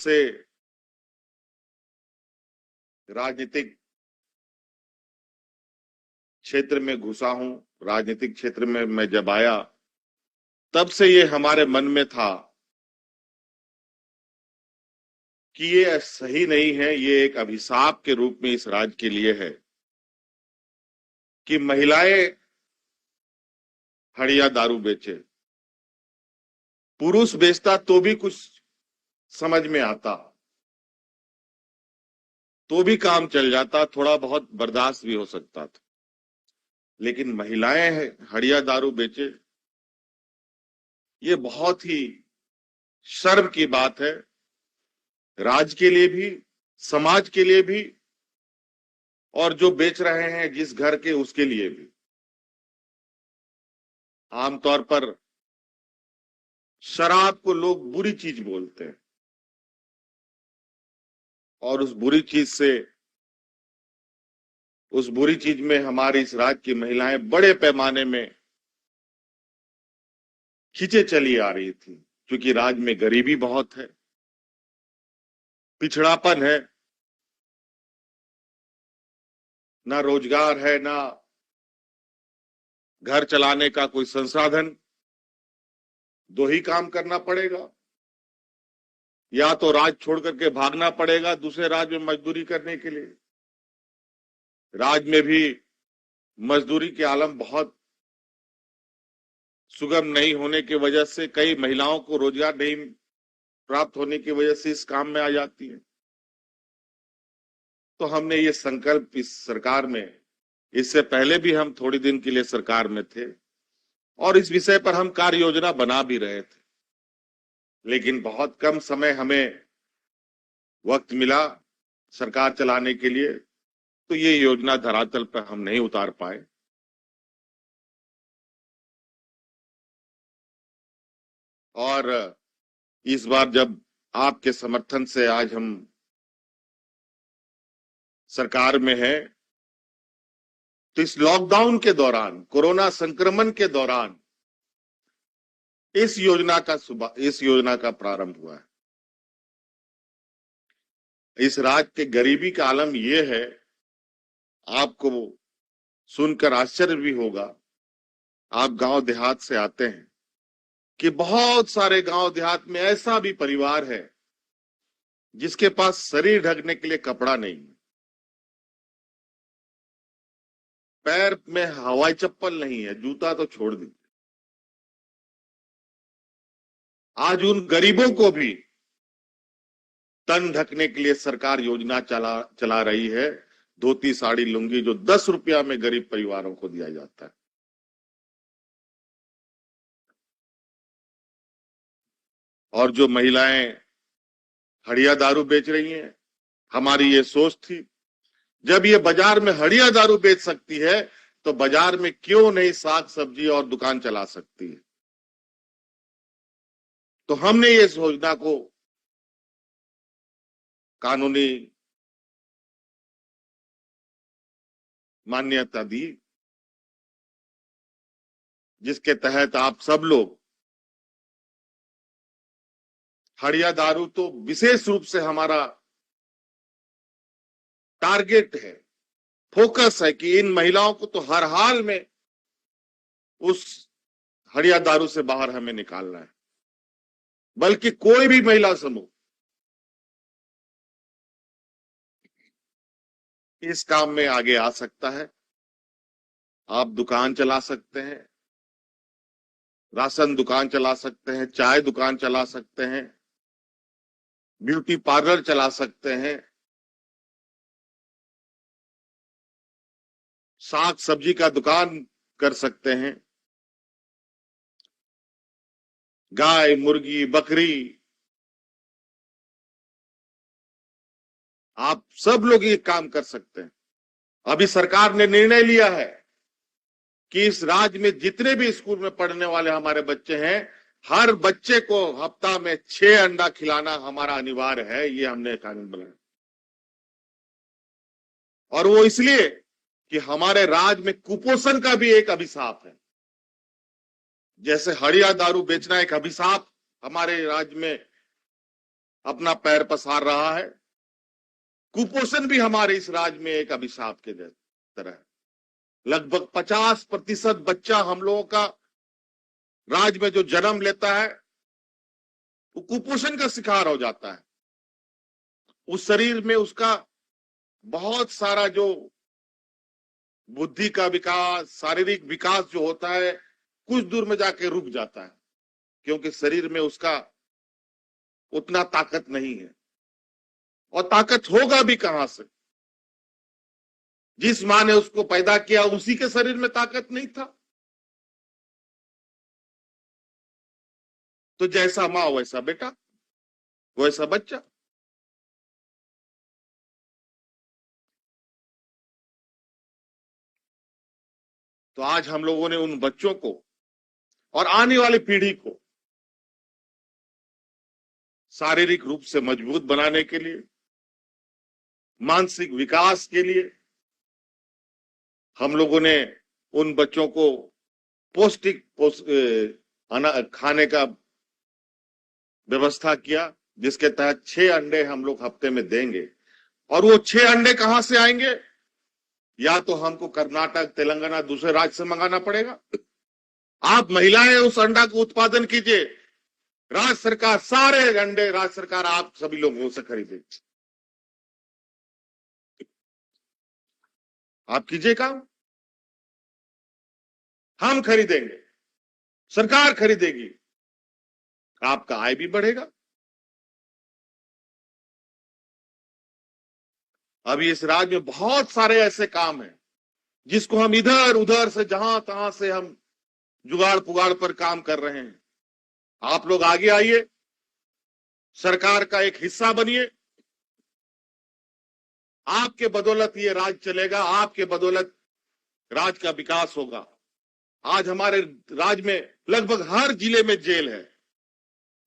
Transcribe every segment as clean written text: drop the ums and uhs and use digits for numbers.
से राजनीतिक क्षेत्र में घुसा हूं, राजनीतिक क्षेत्र में मैं जब आया तब से ये हमारे मन में था कि ये सही नहीं है, ये एक अभिशाप के रूप में इस राज्य के लिए है कि महिलाएं हड़िया दारू बेचे। पुरुष बेचता तो भी कुछ समझ में आता, तो भी काम चल जाता, थोड़ा बहुत बर्दाश्त भी हो सकता था, लेकिन महिलाएं हड़िया दारू बेचे, ये बहुत ही शर्म की बात है, राज्य के लिए भी, समाज के लिए भी, और जो बेच रहे हैं जिस घर के उसके लिए भी। आमतौर पर शराब को लोग बुरी चीज बोलते हैं और उस बुरी चीज में हमारे इस राज्य की महिलाएं बड़े पैमाने में खींचे चली आ रही थी, क्योंकि राज्य में गरीबी बहुत है, पिछड़ापन है, ना रोजगार है, ना घर चलाने का कोई संसाधन, दो ही काम करना पड़ेगा, या तो राज्य छोड़ करके भागना पड़ेगा दूसरे राज्य में मजदूरी करने के लिए। राज्य में भी मजदूरी के आलम बहुत सुगम नहीं होने की वजह से कई महिलाओं को रोजगार नहीं प्राप्त होने की वजह से इस काम में आ जाती है। तो हमने ये संकल्प इस सरकार में, इससे पहले भी हम थोड़ी दिन के लिए सरकार में थे और इस विषय पर हम कार्य योजना बना भी रहे थे, लेकिन बहुत कम समय हमें वक्त मिला सरकार चलाने के लिए, तो ये योजना धरातल पर हम नहीं उतार पाए। और इस बार जब आपके समर्थन से आज हम सरकार में हैं, तो इस लॉकडाउन के दौरान, कोरोना संक्रमण के दौरान इस योजना का प्रारंभ हुआ है। इस राज्य के गरीबी का आलम यह है, आपको सुनकर आश्चर्य भी होगा, आप गांव देहात से आते हैं, कि बहुत सारे गांव देहात में ऐसा भी परिवार है जिसके पास शरीर ढकने के लिए कपड़ा नहीं है, पैर में हवाई चप्पल नहीं है, जूता तो छोड़ दीजिए। आज उन गरीबों को भी तन ढकने के लिए सरकार योजना चला रही है, धोती साड़ी लुंगी, जो 10 रुपया में गरीब परिवारों को दिया जाता है। और जो महिलाएं हड़िया दारू बेच रही हैं, हमारी ये सोच थी, जब ये बाजार में हड़िया दारू बेच सकती है तो बाजार में क्यों नहीं साग सब्जी और दुकान चला सकती है। तो हमने ये योजना को कानूनी मान्यता दी, जिसके तहत आप सब लोग, हड़िया दारू तो विशेष रूप से हमारा टारगेट है, फोकस है कि इन महिलाओं को तो हर हाल में उस हड़िया दारू से बाहर हमें निकालना है, बल्कि कोई भी महिला समूह इस काम में आगे आ सकता है। आप दुकान चला सकते हैं, राशन दुकान चला सकते हैं, चाय दुकान चला सकते हैं, ब्यूटी पार्लर चला सकते हैं, साग सब्जी का दुकान कर सकते हैं, गाय मुर्गी बकरी, आप सब लोग ये काम कर सकते हैं। अभी सरकार ने निर्णय लिया है कि इस राज्य में जितने भी स्कूल में पढ़ने वाले हमारे बच्चे हैं, हर बच्चे को हफ्ता में 6 अंडा खिलाना हमारा अनिवार्य है, ये हमने कानून बनाया। और वो इसलिए कि हमारे राज्य में कुपोषण का भी एक अभिशाप है। जैसे हड़िया दारू बेचना एक अभिशाप हमारे राज्य में अपना पैर पसार रहा है। कुपोषण भी हमारे इस राज्य में एक अभिशाप के तरह है। लगभग 50% बच्चा हम लोगों का राज्य में जो जन्म लेता है वो कुपोषण का शिकार हो जाता है। उस शरीर में उसका बहुत सारा जो बुद्धि का विकास, शारीरिक विकास जो होता है, कुछ दूर में जाके रुक जाता है, क्योंकि शरीर में उसका उतना ताकत नहीं है। और ताकत होगा भी कहां से? जिस मां ने उसको पैदा किया उसी के शरीर में ताकत नहीं था। तो जैसा मां वैसा बेटा, वैसा बच्चा। तो आज हम लोगों ने उन बच्चों को और आने वाली पीढ़ी को शारीरिक रूप से मजबूत बनाने के लिए, मानसिक विकास के लिए हम लोगों ने उन बच्चों को पौष्टिक खाने का व्यवस्था किया, जिसके तहत 6 अंडे हम लोग हफ्ते में देंगे। और वो 6 अंडे कहां से आएंगे? या तो हमको कर्नाटक, तेलंगाना, दूसरे राज्य से मंगाना पड़ेगा। आप महिलाएं उस अंडा को उत्पादन कीजिए। राज्य सरकार सारे अंडे, राज्य सरकार आप सभी लोगों से खरीदेगी। आप कीजिए काम, हम खरीदेंगे, सरकार खरीदेगी, आपका आय भी बढ़ेगा। अभी इस राज्य में बहुत सारे ऐसे काम हैं जिसको हम इधर उधर से, जहां तहां से हम जुगाड़ पुगाड़ पर काम कर रहे हैं। आप लोग आगे आइए, सरकार का एक हिस्सा बनिए। आपके बदौलत ये राज्य चलेगा, आपके बदौलत राज्य का विकास होगा। आज हमारे राज्य में लगभग हर जिले में जेल है।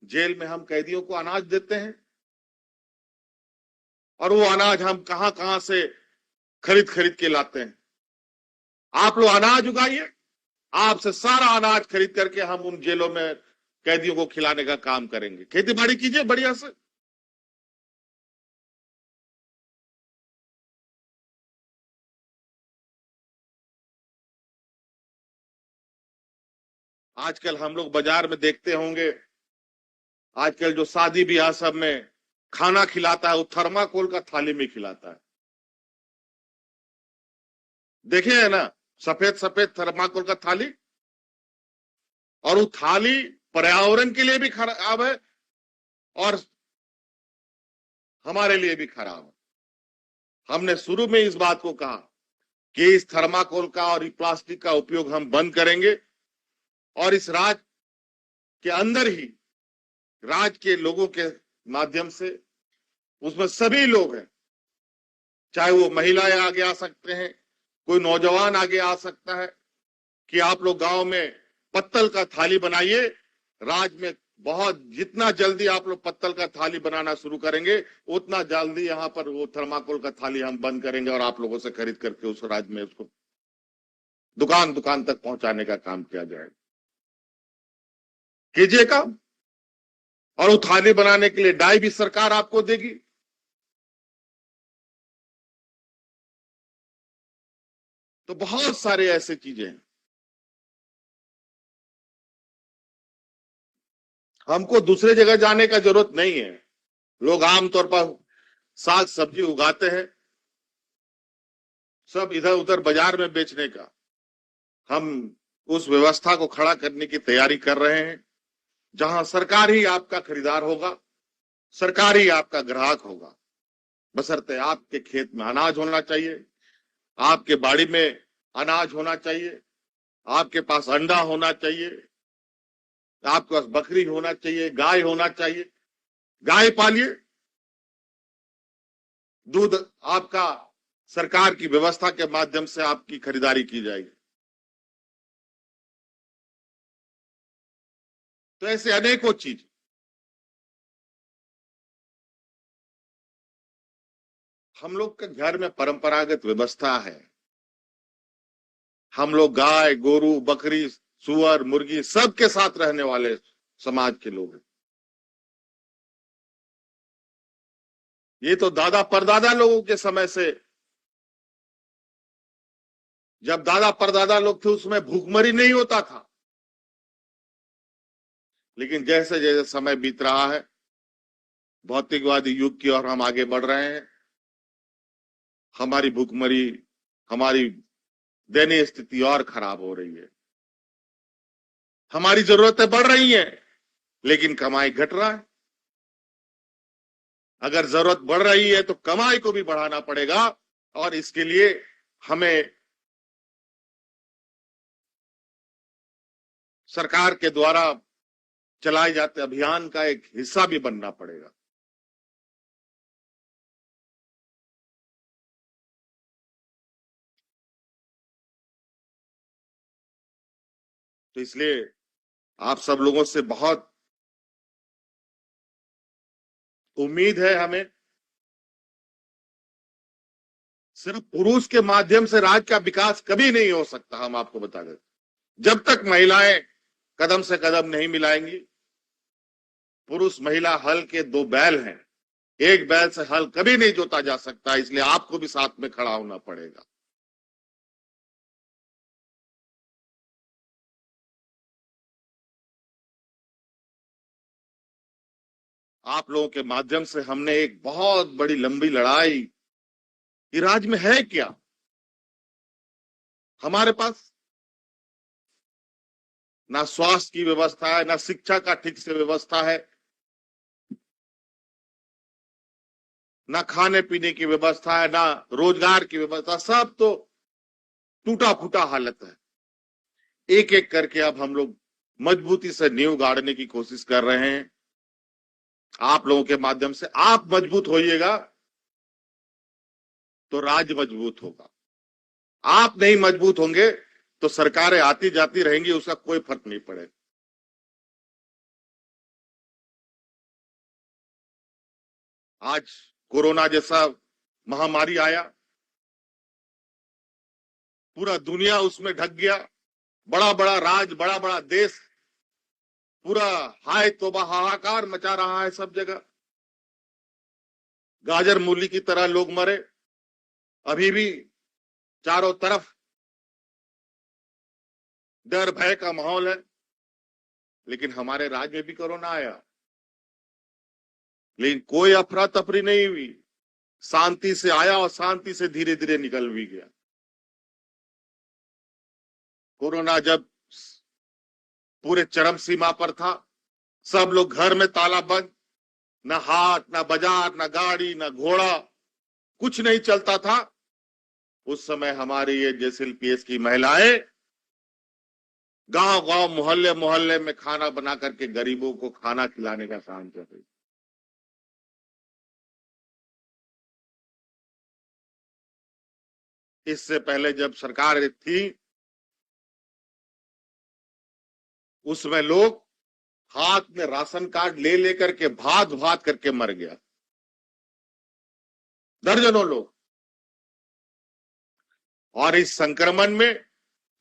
जेल में हम कैदियों को अनाज देते हैं, और वो अनाज हम कहां कहां से खरीद खरीद के लाते हैं। आप लोग अनाज उगाइए, आपसे सारा अनाज खरीद करके हम उन जेलों में कैदियों को खिलाने का काम करेंगे। खेती बाड़ी कीजिए बढ़िया से। आजकल हम लोग बाजार में देखते होंगे, आजकल जो शादी ब्याह सब में खाना खिलाता है वो थर्माकोल का थाली में खिलाता है। देखे है ना, सफेद सफेद थर्माकोल का थाली। और वो थाली पर्यावरण के लिए भी खराब है और हमारे लिए भी खराब है। हमने शुरू में इस बात को कहा कि इस थर्माकोल का और प्लास्टिक का उपयोग हम बंद करेंगे, और इस राज्य के अंदर ही, राज्य के लोगों के माध्यम से, उसमें सभी लोग हैं, चाहे वो महिलाएं आगे आ सकते हैं, कोई नौजवान आगे आ सकता है, कि आप लोग गांव में पत्तल का थाली बनाइए। राज्य में बहुत, जितना जल्दी आप लोग पत्तल का थाली बनाना शुरू करेंगे उतना जल्दी यहाँ पर वो थर्माकोल का थाली हम बंद करेंगे, और आप लोगों से खरीद करके उस राज्य में उसको दुकान दुकान तक पहुंचाने का काम किया जाएगा। कीजिए काम। और वो थाली बनाने के लिए डाई भी सरकार आपको देगी। तो बहुत सारे ऐसे चीजें हैं। हमको दूसरे जगह जाने का जरूरत नहीं है। लोग आमतौर पर साग सब्जी उगाते हैं, सब इधर उधर बाजार में बेचने का। हम उस व्यवस्था को खड़ा करने की तैयारी कर रहे हैं, जहां सरकार ही आपका खरीदार होगा, सरकार ही आपका ग्राहक होगा। बशर्ते आपके खेत में अनाज होना चाहिए, आपके बाड़ी में अनाज होना चाहिए, आपके पास अंडा होना चाहिए, आपके पास बकरी होना चाहिए, गाय होना चाहिए। गाय पालिए, दूध आपका सरकार की व्यवस्था के माध्यम से आपकी खरीदारी की जाएगी। तो ऐसे अनेकों चीज। हम लोग के घर में परंपरागत व्यवस्था है। हम लोग गाय, गोरू, बकरी, सुअर, मुर्गी सबके साथ रहने वाले समाज के लोग हैं। ये तो दादा परदादा लोगों के समय से, जब दादा परदादा लोग थे उसमें भूखमरी नहीं होता था। लेकिन जैसे जैसे समय बीत रहा है, भौतिकवादी युग की ओर हम आगे बढ़ रहे हैं, हमारी भूखमरी, हमारी दयनीय स्थिति और खराब हो रही है। हमारी जरूरतें बढ़ रही हैं, लेकिन कमाई घट रहा है। अगर जरूरत बढ़ रही है तो कमाई को भी बढ़ाना पड़ेगा, और इसके लिए हमें सरकार के द्वारा चलाए जाते अभियान का एक हिस्सा भी बनना पड़ेगा। तो इसलिए आप सब लोगों से बहुत उम्मीद है हमें। सिर्फ पुरुष के माध्यम से राज्य का विकास कभी नहीं हो सकता, हम आपको बता दें। जब तक महिलाएं कदम से कदम नहीं मिलाएंगी, पुरुष महिला हल के दो बैल हैं, एक बैल से हल कभी नहीं जोता जा सकता। इसलिए आपको भी साथ में खड़ा होना पड़ेगा। आप लोगों के माध्यम से हमने एक बहुत बड़ी लंबी लड़ाई, कि राज्य में है क्या, हमारे पास ना स्वास्थ्य की व्यवस्था है, ना शिक्षा का ठीक से व्यवस्था है, ना खाने पीने की व्यवस्था है, ना रोजगार की व्यवस्था, सब तो टूटा फूटा हालत है। एक एक करके अब हम लोग मजबूती से नींव गाड़ने की कोशिश कर रहे हैं। आप लोगों के माध्यम से आप मजबूत होइएगा तो राज्य मजबूत होगा। आप नहीं मजबूत होंगे तो सरकारें आती जाती रहेंगी, उसका कोई फर्क नहीं पड़ेगा। आज कोरोना जैसा महामारी आया, पूरा दुनिया उसमें ढक गया, बड़ा बड़ा राज्य, बड़ा बड़ा देश, पूरा हाय तौबा हाहाकार मचा रहा है सब जगह। गाजर मूली की तरह लोग मरे। अभी भी चारों तरफ डर भय का माहौल है। लेकिन हमारे राज्य में भी कोरोना आया, लेकिन कोई अफरा तफरी नहीं हुई, शांति से आया और शांति से धीरे धीरे निकल भी गया। कोरोना जब पूरे चरम सीमा पर था, सब लोग घर में ताला बंद, न हाट, न बाजार, न गाड़ी, न घोड़ा, कुछ नहीं चलता था। उस समय हमारी ये जेएसएलपीएस की महिलाएं गांव गांव, मोहल्ले मोहल्ले में खाना बना करके गरीबों को खाना खिलाने का काम कर रही। इससे पहले जब सरकार थी, उसमें लोग हाथ में राशन कार्ड ले लेकर के भात भात करके मर गया, दर्जनों लोग। और इस संक्रमण में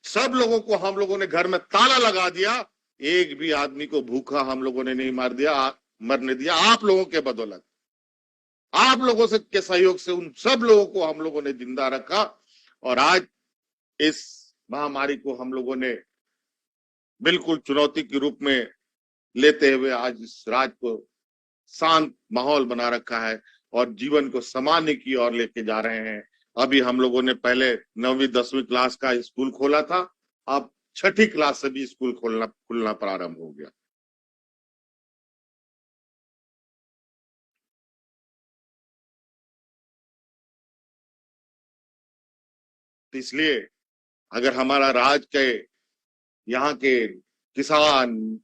सब लोगों को हम लोगों ने घर में ताला लगा दिया, एक भी आदमी को भूखा हम लोगों ने नहीं मरने दिया। आप लोगों के बदौलत, आप लोगों से के सहयोग से उन सब लोगों को हम लोगों ने जिंदा रखा। और आज इस महामारी को हम लोगों ने बिल्कुल चुनौती के रूप में लेते हुए आज इस राज्य को शांत माहौल बना रखा है और जीवन को सामान्य की ओर लेके जा रहे हैं। अभी हम लोगों ने पहले 9वीं 10वीं क्लास का स्कूल खोला था, अब 6ठी क्लास से भी स्कूल खुलना प्रारंभ हो गया। तो इसलिए अगर हमारा राज्य के, यहाँ के किसान,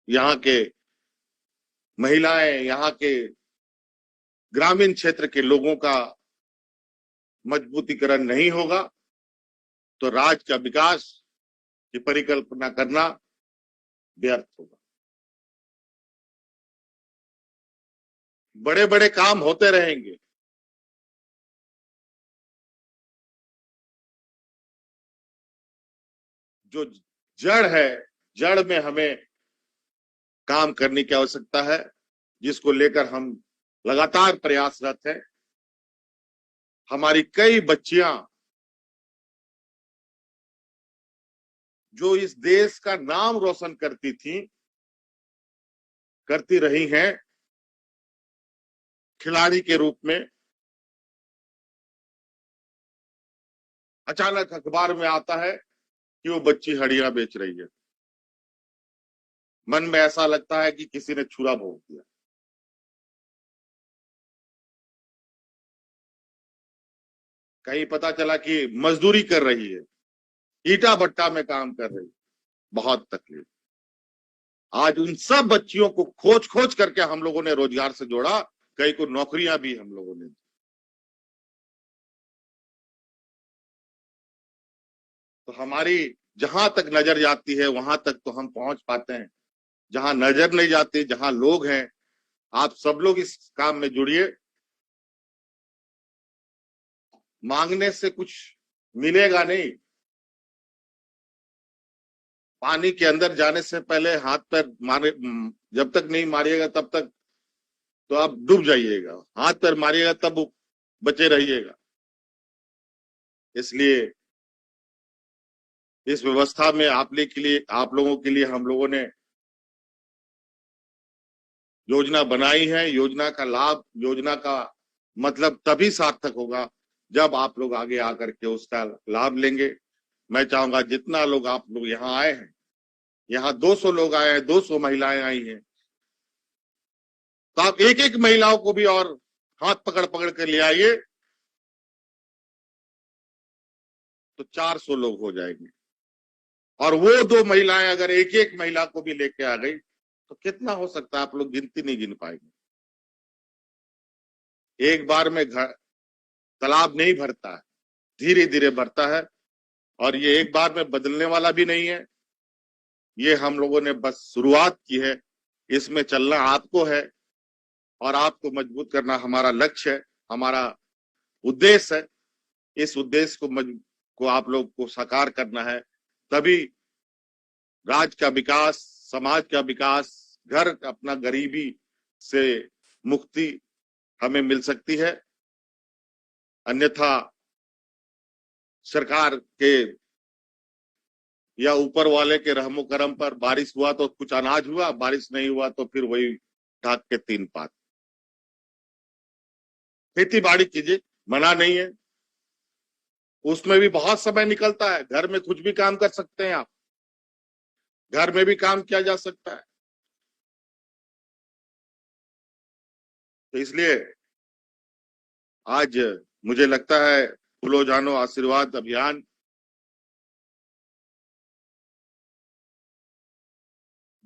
यहाँ के महिलाएं, यहाँ के ग्रामीण क्षेत्र के लोगों का मजबूतीकरण नहीं होगा तो राज्य का विकास की परिकल्पना करना व्यर्थ होगा। बड़े बड़े काम होते रहेंगे, जो जड़ है, जड़ में हमें काम करने की आवश्यकता है, जिसको लेकर हम लगातार प्रयासरत है। हमारी कई बच्चियां जो इस देश का नाम रोशन करती रही हैं खिलाड़ी के रूप में, अचानक अखबार में आता है कि वो बच्ची हड्डियां बेच रही है। मन में ऐसा लगता है कि किसी ने छुरा भोंक दिया। कहीं पता चला कि मजदूरी कर रही है, ईटा भट्टा में काम कर रही है। बहुत तकलीफ। आज उन सब बच्चियों को खोज खोज करके हम लोगों ने रोजगार से जोड़ा, कई को नौकरियां भी हम लोगों ने दी। तो हमारी जहां तक नजर जाती है वहां तक तो हम पहुंच पाते हैं, जहां नजर नहीं जाती, जहां लोग हैं, आप सब लोग इस काम में जुड़िए। मांगने से कुछ मिलेगा नहीं। पानी के अंदर जाने से पहले हाथ पैर मारे, जब तक नहीं मारिएगा तब तक तो आप डूब जाइएगा। हाथ पैर मारिएगा तब बचे रहिएगा। इसलिए इस व्यवस्था में आप लोगों के लिए हम लोगों ने योजना बनाई है। योजना का मतलब तभी सार्थक होगा जब आप लोग आगे आकर के उसका लाभ लेंगे। मैं चाहूंगा जितना लोग आप लोग यहाँ आए हैं, यहाँ 200 लोग आए हैं, 200 महिलाएं आई हैं, तो आप एक एक महिलाओं को भी और हाथ पकड़ पकड़ कर ले आइए तो 400 लोग हो जाएंगे। और वो 2 महिलाएं अगर एक एक महिला को भी लेके आ गई तो कितना हो सकता है, आप लोग गिनती नहीं गिन पाएंगे। एक बार में तालाब नहीं भरता है, धीरे धीरे भरता है। और ये एक बार में बदलने वाला भी नहीं है। ये हम लोगों ने बस शुरुआत की है। इसमें चलना आपको है और आपको मजबूत करना हमारा लक्ष्य है, हमारा उद्देश्य है। इस उद्देश्य को आप लोग को साकार करना है, तभी राज्य का विकास, समाज का विकास, घर अपना गरीबी से मुक्ति हमें मिल सकती है। अन्यथा सरकार के या ऊपर वाले के रहमो करम पर बारिश हुआ तो कुछ अनाज हुआ, बारिश नहीं हुआ तो फिर वही ढाक के 3 पात। खेती बाड़ी कीजिए, मना नहीं है, उसमें भी बहुत समय निकलता है। घर में कुछ भी काम कर सकते हैं आप, घर में भी काम किया जा सकता है। तो इसलिए आज मुझे लगता है फूलो जानो आशीर्वाद अभियान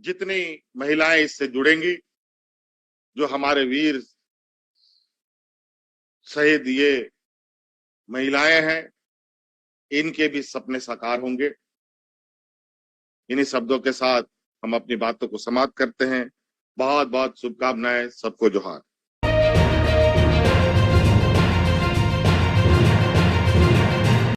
जितनी महिलाएं इससे जुड़ेंगी, जो हमारे वीर शहीद ये महिलाएं हैं, इनके भी सपने साकार होंगे। इन्हीं शब्दों के साथ हम अपनी बातों को समाप्त करते हैं। बहुत बहुत शुभकामनाएं, सबको जोहार।